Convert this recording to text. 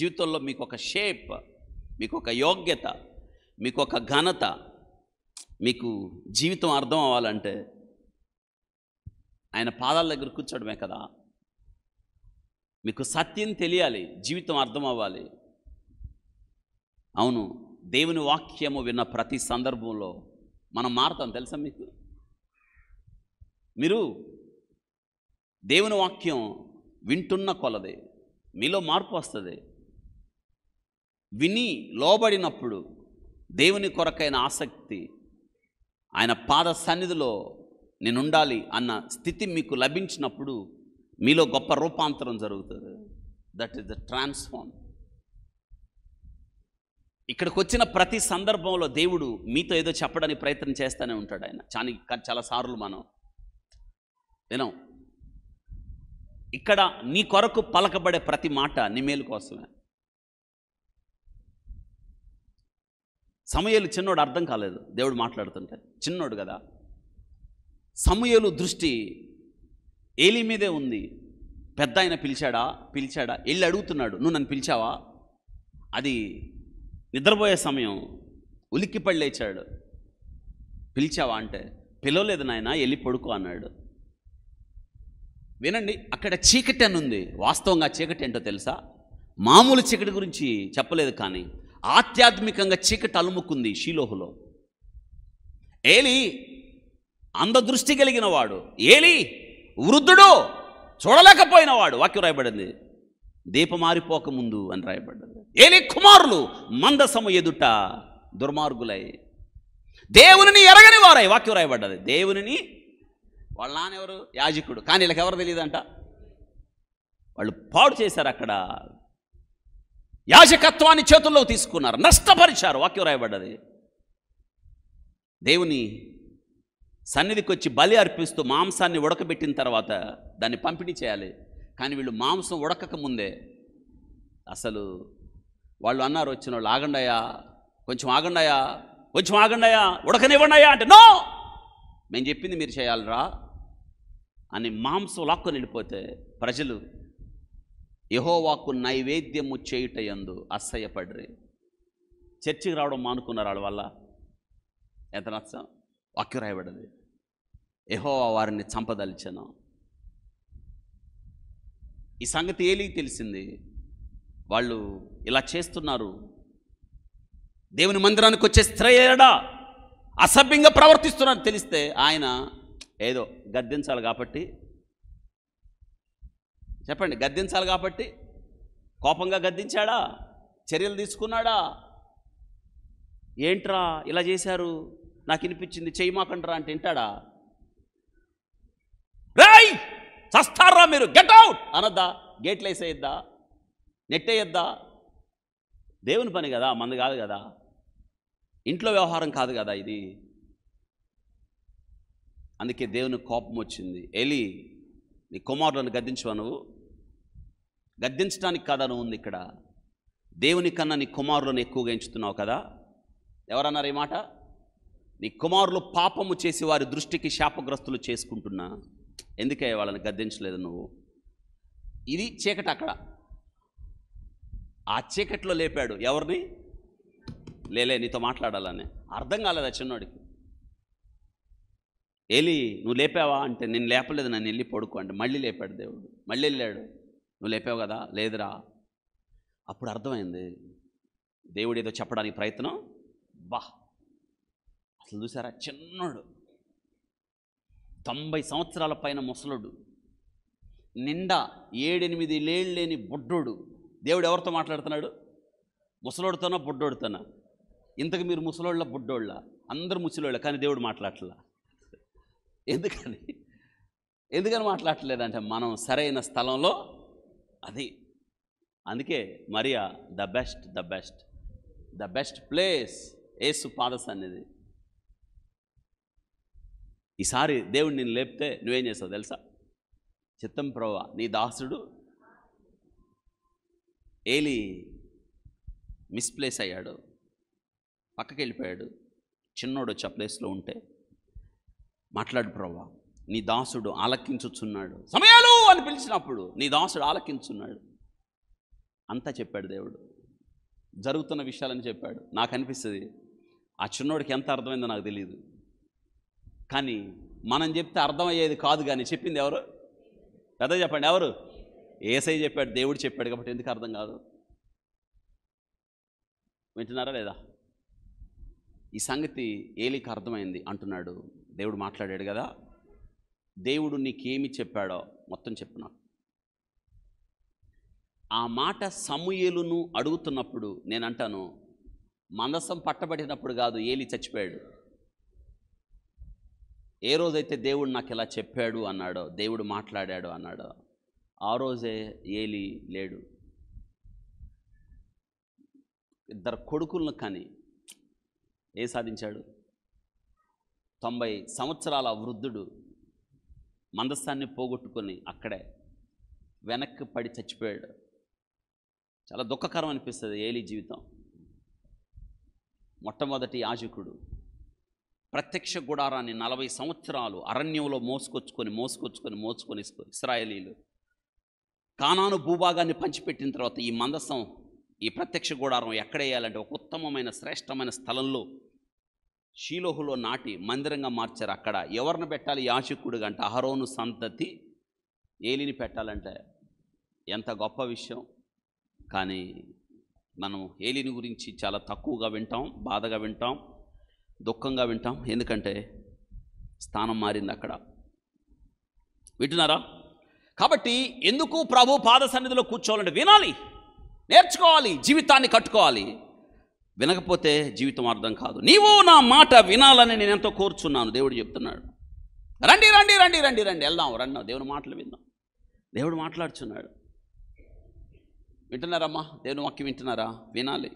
జీవితంలో మీకు ఒక షేప్, మీకు ఒక యోగ్యత, మీకు ఒక ఘనత, మీకు జీవితం అర్థం అవ్వాలంటే ఆయన పాదాల దగ్గర కూర్చోడమే కదా. మీకు సత్యం తెలియాలి, జీవితం అర్థం అవ్వాలి. అవును, దేవుని వాక్యము విన్న ప్రతి సందర్భంలో మనం మారుతాం. తెలుసా మీకు? మీరు దేవుని వాక్యం వింటున్న కొలది మీలో మార్పు వస్తుంది. విని లోబడినప్పుడు దేవుని కొరకైన ఆసక్తి, ఆయన పాద సన్నిధిలో నేను ఉండాలి అన్న స్థితి మీకు లభించినప్పుడు మీలో గొప్ప రూపాంతరం జరుగుతుంది. That is the transform. ఇక్కడికి వచ్చిన ప్రతి సందర్భంలో దేవుడు మీతో ఏదో చెప్పడానికి ప్రయత్నం చేస్తూనే ఉంటాడు. ఆయన చాలాసార్లు మనం వినం. ఇక్కడ నీ కొరకు పలకబడే ప్రతి మాట నీ మేలు కోసమే. సమూయేలు చిన్నోడు, అర్థం కాలేదు దేవుడు మాట్లాడుతుంటే. చిన్నోడు కదా. సమూయేలు దృష్టి ఏలీ మీదే ఉంది. పెద్ద ఆయన పిలిచాడా వెళ్ళి అడుగుతున్నాడు, నువ్వు నన్ను పిలిచావా? అది నిద్రపోయే సమయం. ఉలిక్కిపడి లేచాడు. పిలిచావా అంటే, పిలవలేదు నాయన, వెళ్ళి పడుకో అన్నాడు. వినండి, అక్కడ చీకటి అని ఉంది. వాస్తవంగా చీకటి ఏంటో తెలుసా? మామూలు చీకటి గురించి చెప్పలేదు, కానీ ఆధ్యాత్మికంగా చీకటి అలుముకుంది షీలోహులో. ఏలీ అందదృష్టి కలిగిన వాడు, ఏలీ వృద్ధుడు, చూడలేకపోయినవాడు. వాక్యం రాయబడింది, దీపం మారిపోకముందు అని రాయబడ్డది. ఏలీ కుమారులు మందసము ఎదుట దుర్మార్గులై దేవునిని ఎరగని వారై. వాక్యం రాయబడ్డది. దేవునిని, వాళ్ళ నాన్నెవరు? యాజకుడు. కానీ వీళ్ళకి ఎవరు తెలియదంట. వాళ్ళు పాడు చేశారు. అక్కడ యాజకత్వాన్ని చేతుల్లో తీసుకున్నారు, నష్టపరిచారు. వాక్యం రాయబడ్డది. దేవుని సన్నిధికి వచ్చి బలి అర్పిస్తూ మాంసాన్ని ఉడకబెట్టిన తర్వాత దాన్ని పంపిణీ చేయాలి. కానీ వీళ్ళు మాంసం ఉడకక ముందే అసలు వాళ్ళు అన్నారు, వచ్చిన వాళ్ళు, ఆగండాయా, కొంచెం ఆగండాయా, ఉడకనివ్వండాయా అంటే, నో, మేము చెప్పింది మీరు చేయాలరా అని మాంసం లాక్కొని వెళ్ళిపోతే ప్రజలు యెహోవాకు నైవేద్యము చేయుటయందు అసహ్యపడ్రి. చర్చికి రావడం మానుకున్నారు వాళ్ళ వల్ల. ఎంత నష్టం. వాక్యం రాయబడ్డది, యెహోవా వారిని చంపదలిచెను. ఈ సంగతి ఏలీకి తెలిసింది. వాళ్ళు ఇలా చేస్తున్నారు, దేవుని మందిరానికి వచ్చే స్త్రీయడా అసభ్యంగా ప్రవర్తిస్తున్నారు తెలిస్తే ఆయన ఏదో గద్దించాలి కాబట్టి, చెప్పండి, గద్దించాలి కాబట్టి కోపంగా గద్దించాడా? చర్యలు తీసుకున్నాడా? ఏంట్రా ఇలా చేశారు, నాకు వినిపించింది, చేయమాకండ్రా అంటే వింటాడా? రేయ్ చస్తారా మీరు, గెట్ అవుట్ అనద్దా? గేట్లు వేసేయద్దా? నెట్టేయద్దా? దేవుని పని కదా, మంది కాదు కదా, ఇంట్లో వ్యవహారం కాదు కదా ఇది. అందుకే దేవుని కోపం వచ్చింది. ఏలీ, నీ కుమారులను గద్దించవా? నువ్వు గద్దించడానికి కదా నువ్వు ఉంది ఇక్కడ. దేవుని కన్నా నీ కుమారులను ఎక్కువగా ఎంచుతున్నావు కదా. ఎవరన్నారు ఈ మాట? నీ కుమారులు పాపము చేసి వారి దృష్టికి శాపగ్రస్తులు చేసుకుంటున్నా, ఎందుకే వాళ్ళని గద్దించలేదు నువ్వు? ఇది చీకటి. అక్కడ ఆ చీకట్లో లేపాడు ఎవరిని? లేలే, నీతో మాట్లాడాలని. అర్థం కాలేదా చిన్నోడికి? ఏలీ, నువ్వు లేపావా అంటే, నేను లేపలేదు, నన్ను వెళ్ళి పడుకో అంటే, మళ్ళీ లేపాడు దేవుడు. మళ్ళీ వెళ్ళాడు, నువ్వు లేపావు కదా, లేదురా. అప్పుడు అర్థమైంది దేవుడు ఏదో చెప్పడానికి ప్రయత్నం. అసలు చూసారా, చిన్నోడు, 90 సంవత్సరాల పైన ముసలుడు, నిండా 7-8 ఏళ్ళు లేని బుడ్డోడు. దేవుడు ఎవరితో మాట్లాడుతున్నాడు? ముసలోడితోనా బుడ్డోడితోనా? ఇంతకు మీరు ముసలోళ్ళ బుడ్డోళ్ళ? అందరూ ముసలోళ్ళ, కానీ దేవుడు మాట్లాడట్లా. ఎందుకని మాట్లాడలేదంటే, మనం సరైన స్థలంలో అది. అందుకే మరియా ద బెస్ట్ ప్లేస్ యేసు పాద సన్నిధి. ఈసారి దేవుడు నిన్ను లేపితే నువ్వేం చేస్తావు తెలుసా? చిత్తం ప్రభువా, నీ దాసుడు. ఏలీ మిస్ప్లేస్ అయ్యాడు, పక్కకి వెళ్ళిపోయాడు. చిన్నోడు వచ్చి ఆ ప్లేస్లో ఉంటే, మాట్లాడు ప్రభువా, నీ దాసుడు ఆలకించుచున్నాడు. సమయాలు అని పిలిచినప్పుడు నీ దాసుడు ఆలకించున్నాడు. అంతా చెప్పాడు దేవుడు, జరుగుతున్న విషయాలని చెప్పాడు. నాకు అనిపిస్తుంది ఆ చిన్నోడికి ఎంత అర్థమైందో నాకు తెలియదు, కానీ మనం చెప్తే అర్థమయ్యేది కాదు. కానీ చెప్పింది ఎవరు? పెద్ద చెప్పండి, ఎవరు? యేసయ్య చెప్పాడు, దేవుడు చెప్పాడు కాబట్టి ఎందుకు అర్థం కాదు? వింటున్నారా లేదా? ఈ సంగతి ఏలీకి అర్థమైంది అంటున్నాడు. దేవుడు మాట్లాడాడు కదా, దేవుడు నీకేమి చెప్పాడో మొత్తం చెప్పు నాకు. ఆ మాట సమూయేలును అడుగుతున్నప్పుడు నేను అంటాను, మందసం పట్టబడినప్పుడు కాదు, ఏలీ చచ్చిపోయాడు. ఏ రోజైతే దేవుడు నాకు ఇలా చెప్పాడు అన్నాడో, దేవుడు మాట్లాడాడు అన్నాడో, ఆ రోజే ఏలీ లేడు. ఇద్దరు కొడుకులను కానీ ఏ సాధించాడు? 90 సంవత్సరాల వృద్ధుడు మందసాన్ని పోగొట్టుకొని అక్కడే వెనక్కి పడి చచ్చిపోయాడు. చాలా దుఃఖకరం అనిపిస్తుంది ఏలీ జీవితం. మొట్టమొదటి యాజకుడు ప్రత్యక్ష గుడారాన్ని 40 సంవత్సరాలు అరణ్యంలో మోసుకొచ్చుకొని ఇశ్రాయేలీలు కానాను భూభాగాన్ని పంచిపెట్టిన తర్వాత ఈ మందసం, ఈ ప్రత్యక్ష గుడారం ఎక్కడ వేయాలంటే ఒక ఉత్తమమైన శ్రేష్టమైన స్థలంలో షీలోహులో నాటి మందిరంగా మార్చారు. అక్కడ ఎవరిని పెట్టాలి? యాజకుడుగా. అంటే అహరోను సంతతి ఏలిని పెట్టాలంటే ఎంత గొప్ప విషయం. కానీ మనం ఏలిని గురించి చాలా తక్కువగా వింటాం, బాధగా వింటాం, దుఃఖంగా వింటాం. ఎందుకంటే స్థానం మారింది అక్కడ. వింటున్నారా? కాబట్టి ఎందుకు ప్రభు పాద సన్నిధిలో కూర్చోవాలంటే వినాలి, నేర్చుకోవాలి, జీవితాన్ని కట్టుకోవాలి. వినకపోతే జీవితం అర్థం కాదు. నీవు నా మాట వినాలని నేను ఎంతో కోరుచున్నాను. దేవుడు చెప్తున్నాడు, రండి రండి రండి రండి రండి వెళ్దాం, రండి దేవుని మాటలు విందాం. దేవుడు మాట్లాడుచున్నాడు. వింటున్నారమ్మా? దేవుని వాక్యం వింటున్నారా? వినాలి.